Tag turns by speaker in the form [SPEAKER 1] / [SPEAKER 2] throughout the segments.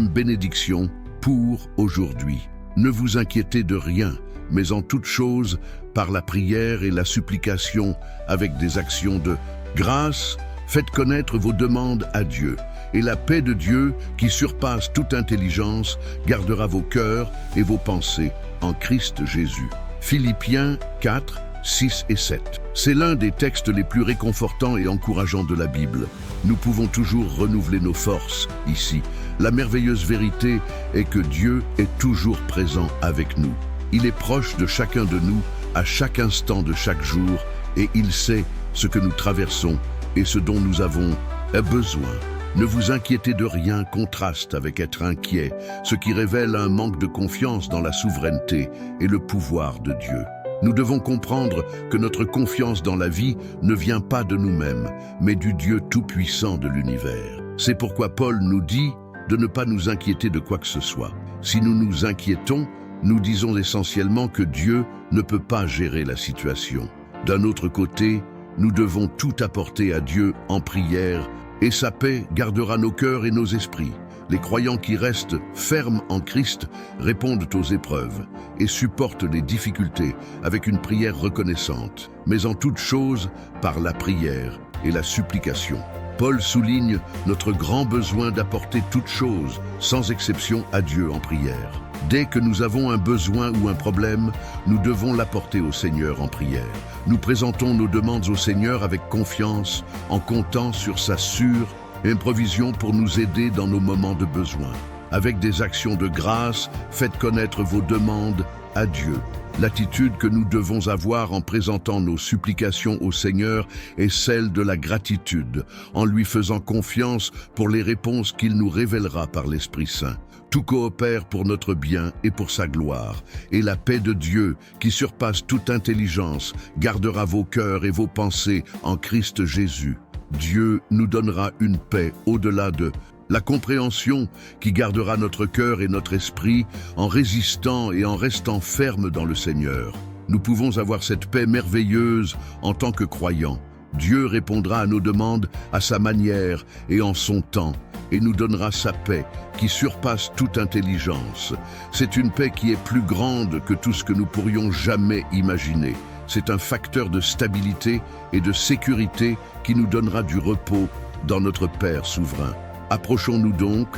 [SPEAKER 1] Deuxième bénédiction pour aujourd'hui. Ne vous inquiétez de rien, mais en toute chose, par la prière et la supplication, avec des actions de grâce, faites connaître vos demandes à Dieu. Et la paix de Dieu, qui surpasse toute intelligence, gardera vos cœurs et vos pensées en Christ Jésus. Philippiens 4, 6 et 7. C'est l'un des textes les plus réconfortants et encourageants de la Bible. Nous pouvons toujours renouveler nos forces ici. La merveilleuse vérité est que Dieu est toujours présent avec nous. Il est proche de chacun de nous, à chaque instant de chaque jour, et il sait ce que nous traversons et ce dont nous avons besoin. Ne vous inquiétez de rien contraste avec être inquiet, ce qui révèle un manque de confiance dans la souveraineté et le pouvoir de Dieu. Nous devons comprendre que notre confiance dans la vie ne vient pas de nous-mêmes, mais du Dieu tout-puissant de l'univers. C'est pourquoi Paul nous dit de ne pas nous inquiéter de quoi que ce soit. Si nous nous inquiétons, nous disons essentiellement que Dieu ne peut pas gérer la situation. D'un autre côté, nous devons tout apporter à Dieu en prière, et sa paix gardera nos cœurs et nos esprits. Les croyants qui restent fermes en Christ répondent aux épreuves et supportent les difficultés avec une prière reconnaissante, mais en toute chose par la prière et la supplication. Paul souligne notre grand besoin d'apporter toute chose, sans exception, à Dieu en prière. Dès que nous avons un besoin ou un problème, nous devons l'apporter au Seigneur en prière. Nous présentons nos demandes au Seigneur avec confiance, en comptant sur sa sûre provision pour nous aider dans nos moments de besoin. Avec des actions de grâce, faites connaître vos demandes à Dieu. L'attitude que nous devons avoir en présentant nos supplications au Seigneur est celle de la gratitude, en lui faisant confiance pour les réponses qu'il nous révélera par l'Esprit Saint. Tout coopère pour notre bien et pour sa gloire, et la paix de Dieu, qui surpasse toute intelligence, gardera vos cœurs et vos pensées en Christ Jésus. Dieu nous donnera une paix au-delà de la compréhension qui gardera notre cœur et notre esprit en résistant et en restant fermes dans le Seigneur. Nous pouvons avoir cette paix merveilleuse en tant que croyants. Dieu répondra à nos demandes à sa manière et en son temps, et nous donnera sa paix qui surpasse toute intelligence. C'est une paix qui est plus grande que tout ce que nous pourrions jamais imaginer. C'est un facteur de stabilité et de sécurité qui nous donnera du repos dans notre Père souverain. Approchons-nous donc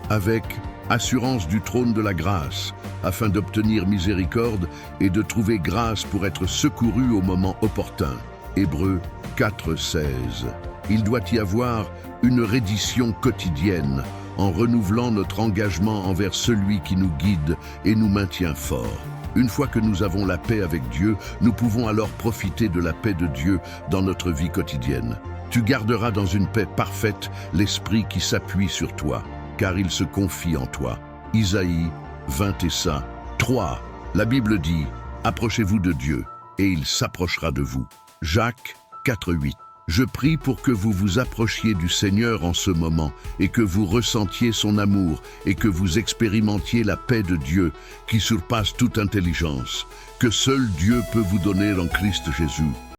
[SPEAKER 1] avec assurance du trône de la grâce, afin d'obtenir miséricorde et de trouver grâce pour être secourus au moment opportun. Hébreux 4:16. Il doit y avoir une reddition quotidienne, en renouvelant notre engagement envers celui qui nous guide et nous maintient forts. Une fois que nous avons la paix avec Dieu, nous pouvons alors profiter de la paix de Dieu dans notre vie quotidienne. Tu garderas dans une paix parfaite l'esprit qui s'appuie sur toi, car il se confie en toi. Isaïe 21:3. La Bible dit « Approchez-vous de Dieu, et il s'approchera de vous ». Jacques 4:8. Je prie pour que vous vous approchiez du Seigneur en ce moment et que vous ressentiez son amour et que vous expérimentiez la paix de Dieu qui surpasse toute intelligence, que seul Dieu peut vous donner en Christ Jésus.